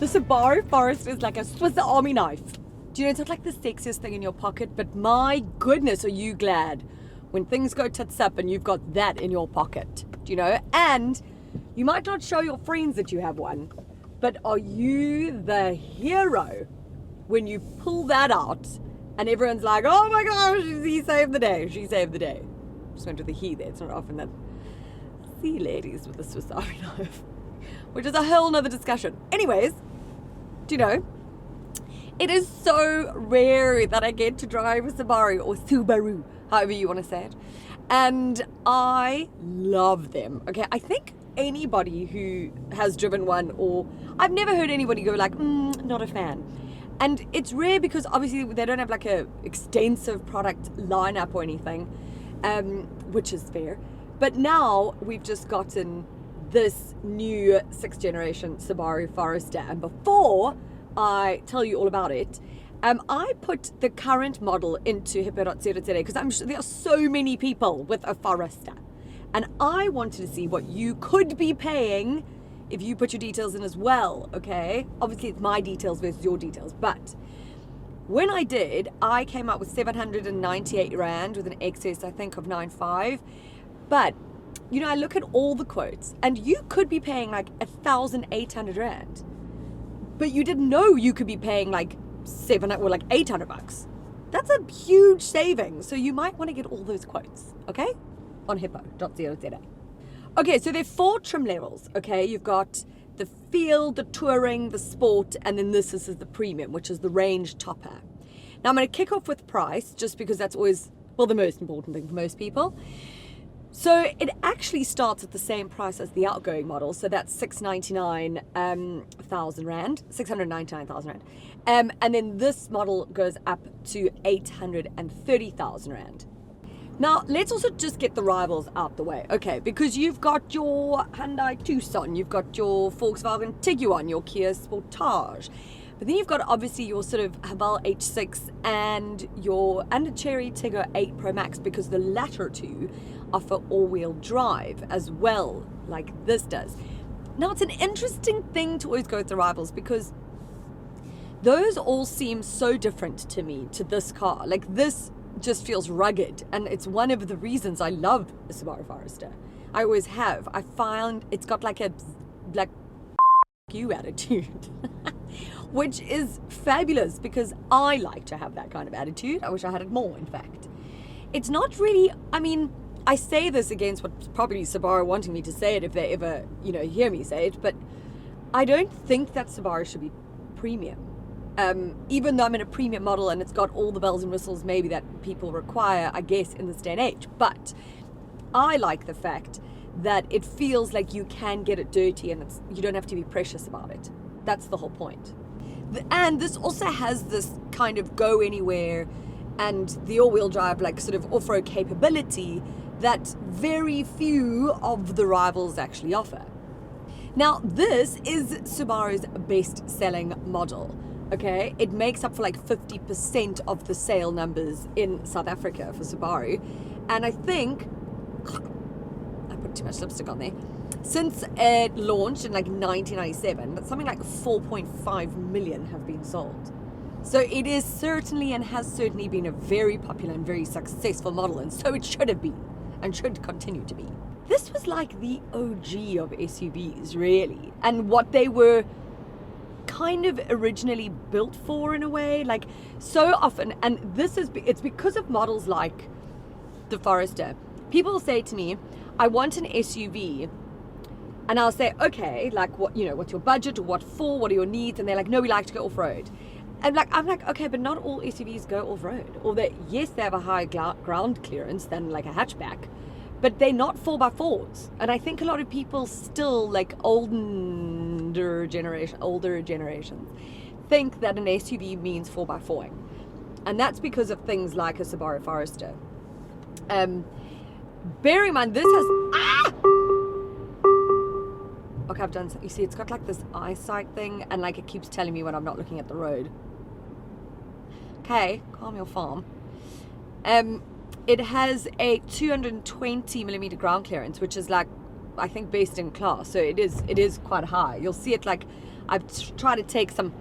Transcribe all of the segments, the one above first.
The Subaru Forester is like a Swiss Army knife. Do you know, it's not like the sexiest thing in your pocket, but my goodness, are you glad when things go tits up and you've got that in your pocket, do you know? And you might not show your friends that you have one, but are you the hero when you pull that out and everyone's like, oh my gosh, he saved the day, she saved the day. Just went with the he there. It's not often that I see ladies with a Swiss Army knife, which is a whole nother discussion. Anyways, do you know, it is so rare that I get to drive a Subaru, or Subaru, however you want to say it. And I love them. Okay, I think anybody who has driven one, or I've never heard anybody go like, not a fan. And it's rare because obviously they don't have like a extensive product lineup or anything, which is fair. But now we've just gotten this new 6th generation Subaru Forester. And before I tell you all about it, I put the current model into hippo.co.za because I'm sure there are so many people with a Forester. And I wanted to see what you could be paying if you put your details in as well, okay? Obviously, it's my details versus your details, but when I did, I came up with 798 Rand with an excess, I think, of 9.5. But, you know, I look at all the quotes, and you could be paying like 1,800 Rand, but you didn't know you could be paying like 700 or like 800 bucks. That's a huge saving, so you might want to get all those quotes, okay? On hippo.co.za. Okay, so there are 4 trim levels, okay? You've got the field, the touring, the sport, and then this is the premium, which is the range topper. Now I'm going to kick off with price, just because that's always, well, the most important thing for most people. So it actually starts at the same price as the outgoing model, so that's 699,000 Rand, 699,000 Rand. And then this model goes up to 830,000 Rand. Now, let's also just get the rivals out the way, okay? Because you've got your Hyundai Tucson, you've got your Volkswagen Tiguan, your Kia Sportage, but then you've got obviously your sort of Haval H6 and a Cherry Tiggo 8 Pro Max, because the latter two offer all-wheel drive as well, like this does. Now, it's an interesting thing to always go with the rivals because those all seem so different to me, to this car. Like, this just feels rugged, and it's one of the reasons I love the Subaru Forester. I always have. I found it's got like a like you attitude, which is fabulous because I like to have that kind of attitude. I wish I had it more, in fact. It's not really, I mean, I say this against what's probably Subaru wanting me to say it if they ever, you know, hear me say it, but I don't think that Subaru should be premium. Even though I'm in a premium model and it's got all the bells and whistles maybe that people require, I guess, in this day and age. But I like the fact that it feels like you can get it dirty and you don't have to be precious about it. That's the whole point. And this also has this kind of go anywhere and the all-wheel drive, like sort of off-road capability that very few of the rivals actually offer. Now, this is Subaru's best-selling model. Okay, it makes up for like 50% of the sale numbers in South Africa for Subaru. And I think, I put too much lipstick on there. Since it launched in like 1997, that's something like 4.5 million have been sold. So it is certainly and has certainly been a very popular and very successful model. And so it should have been and should continue to be. This was like the OG of SUVs, really. And what they were kind of originally built for, in a way, like so often. And it's because of models like the Forester. People say to me, I want an SUV, and I'll say, okay, like what, you know, what's your budget, or what for, what are your needs? And they're like, no, we like to go off-road. And like, I'm like, okay, but not all SUVs go off-road. Or yes, they have a higher ground clearance than like a hatchback, but they're not 4x4s. And I think a lot of people still, like older generations, think that an SUV means 4x4ing. And that's because of things like a Subaru Forester. Bear in mind, this has... Okay, I've done... You see, it's got like this eyesight thing, and like it keeps telling me when I'm not looking at the road. Okay, calm your farm. It has a 220mm ground clearance, which is like, I think, best in class. So it is quite high. You'll see it like, I've tried to take some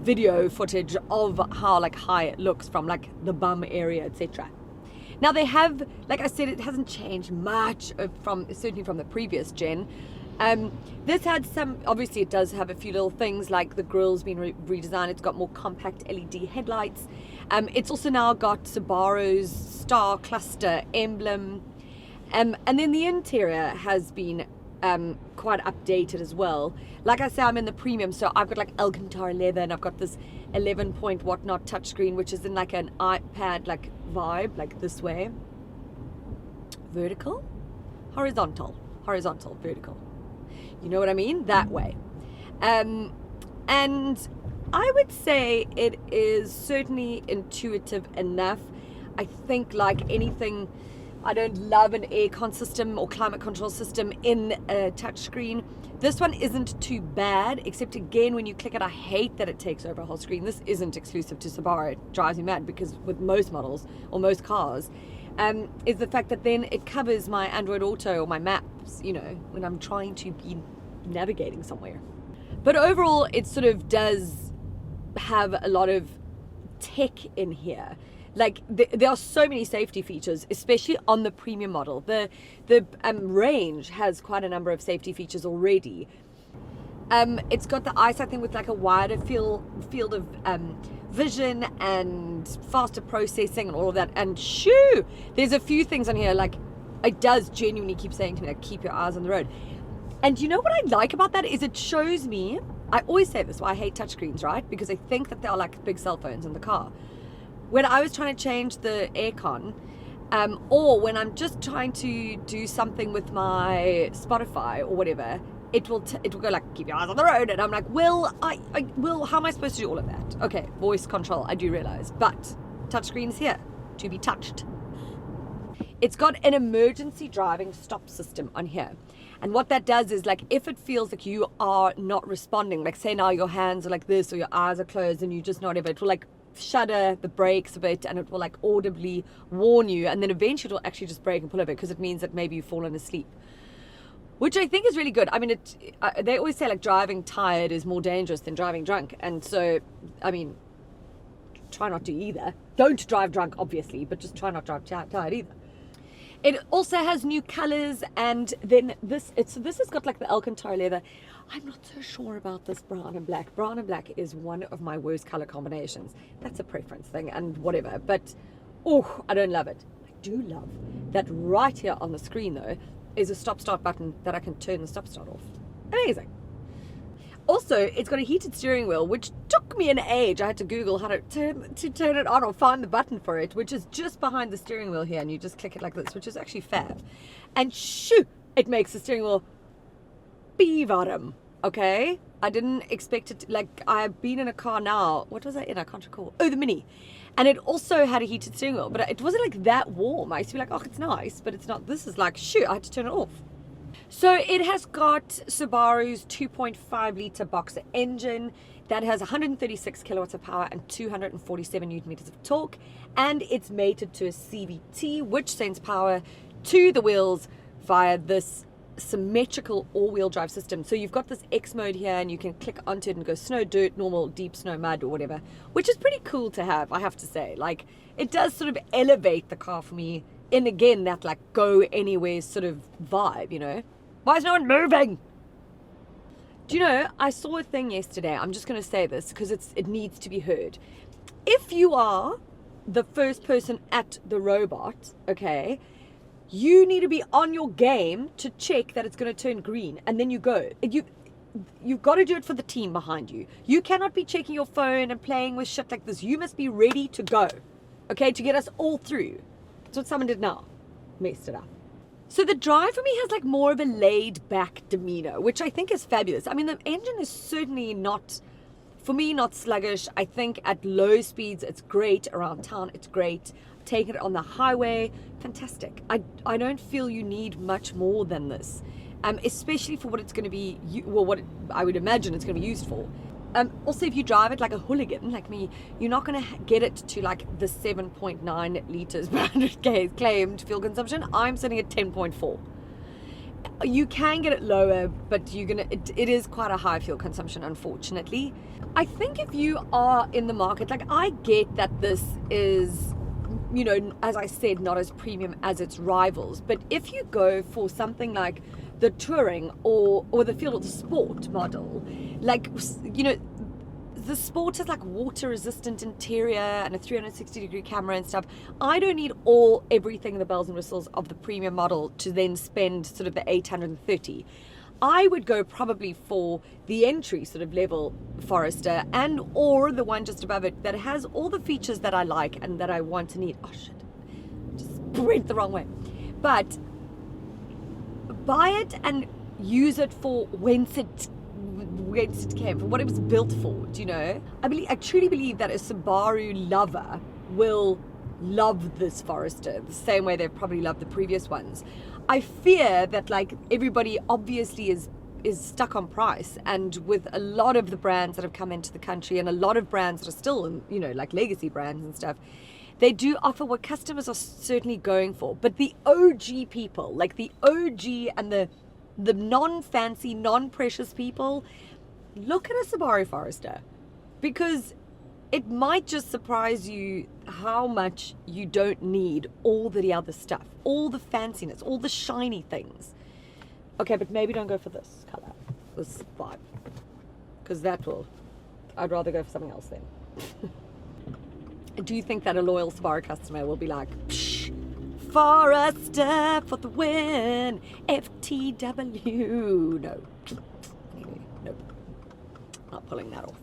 video footage of how like high it looks from like the bum area, etc. Now they have, like I said, it hasn't changed much certainly from the previous gen. This had some, obviously it does have a few little things, like the grille's been redesigned. It's got more compact LED headlights. It's also now got Subaru's star cluster emblem. And then the interior has been quite updated as well. Like I say, I'm in the premium, so I've got like Alcantara leather, and I've got this 11 point whatnot touchscreen, which is in like an iPad like vibe, like this way. Vertical? Horizontal, vertical. You know what I mean? That way. And I would say it is certainly intuitive enough. I think like anything, I don't love an aircon system or climate control system in a touchscreen. This one isn't too bad, except again, when you click it, I hate that it takes over a whole screen. This isn't exclusive to Subaru. It drives me mad because with most models or most cars, is the fact that then it covers my Android Auto or my maps, you know, when I'm trying to be navigating somewhere. But overall, it sort of does have a lot of tech in here. Like there are so many safety features, especially on the premium model. The range has quite a number of safety features already. It's got the eyesight thing with like a wider field of vision and faster processing and all of that. And shoo, there's a few things on here, like it does genuinely keep saying to me, like, keep your eyes on the road. And you know what I like about that is it shows me, I always say this, why I hate touchscreens, right? Because I think that they are like big cell phones in the car. When I was trying to change the aircon, or when I'm just trying to do something with my Spotify or whatever, it will go like, keep your eyes on the road, and I'm like, well, how am I supposed to do all of that? Okay, voice control, I do realize, but touchscreen's here to be touched. It's got an emergency driving stop system on here. And what that does is, like, if it feels like you are not responding, like say now your hands are like this or your eyes are closed and you're just not able, it will like shudder the brakes a bit, and it will like audibly warn you, and then eventually it will actually just brake and pull over, because it means that maybe you've fallen asleep, which I think is really good. I mean, they always say like driving tired is more dangerous than driving drunk, and so I mean, try not to either. Don't drive drunk, obviously, but just try not to drive tired either. It also has new colors, and then this has got like the Alcantara leather. I'm not so sure about this brown and black. Brown and black is one of my worst color combinations. That's a preference thing and whatever, but oh, I don't love it. I do love that right here on the screen though is a stop-start button that I can turn the stop-start off. Amazing. Also, it's got a heated steering wheel, which took me an age. I had to Google how to turn it on or find the button for it, which is just behind the steering wheel here, and you just click it like this, which is actually fab. And shoo, it makes the steering wheel beavarum, okay? I didn't expect it, like, I've been in a car now, what was I in? I can't recall. Oh, the Mini. And it also had a heated steering wheel, but it wasn't like that warm. I used to be like, oh, it's nice, but it's not. This is like, shoo, I had to turn it off. So it has got Subaru's 2.5 litre boxer engine that has 136 kilowatts of power and 247 newton meters of torque, and it's mated to a CVT, which sends power to the wheels via this symmetrical all-wheel drive system. So you've got this X mode here, and you can click onto it and go snow, dirt, normal, deep snow, mud, or whatever, which is pretty cool to have, I have to say. Like, it does sort of elevate the car for me in, again, that like go anywhere sort of vibe, you know. Why is no one moving? Do you know, I saw a thing yesterday. I'm just going to say this because it needs to be heard. If you are the first person at the robot, okay, you need to be on your game to check that it's going to turn green, and then you go. You've got to do it for the team behind you. You cannot be checking your phone and playing with shit like this. You must be ready to go, okay, to get us all through. That's what someone did now. Messed it up. So the drive for me has like more of a laid back demeanor, which I think is fabulous. I mean, the engine is certainly not, for me, not sluggish. I think at low speeds, it's great. Around town, it's great. Taking it on the highway, fantastic. I don't feel you need much more than this, especially for what it's going to be, well, what I would imagine it's going to be used for. Also, if you drive it like a hooligan, like me, you're not going to get it to like the 7.9 litres per 100 k's claimed fuel consumption. I'm sitting at 10.4. You can get it lower, but it is quite a high fuel consumption, unfortunately. I think if you are in the market, like, I get that this is, you know, as I said, not as premium as its rivals, but if you go for something like the touring or the field sport model, like, you know, the sport is like water resistant interior and a 360-degree camera and stuff. I don't need everything, the bells and whistles of the premium model to then spend sort of the 830. I would go probably for the entry sort of level Forester or the one just above it that has all the features that I like and that I want to need. Oh shit, just went the wrong way. But buy it and use it for whence it came, for what it was built for. Do you know? I truly believe that a Subaru lover will love this Forester the same way they've probably loved the previous ones. I fear that, like, everybody obviously is stuck on price, and with a lot of the brands that have come into the country and a lot of brands that are still, you know, like legacy brands and stuff, they do offer what customers are certainly going for. But the OG people, like the OG and the non-fancy, non-precious people, look at a Subaru Forester, because it might just surprise you how much you don't need all the other stuff, all the fanciness, all the shiny things. Okay, but maybe don't go for this color, this vibe, because I'd rather go for something else then. Do you think that a loyal Subaru customer will be like, psh, Forester for the win, FTW? No. Anyway, nope. Not pulling that off.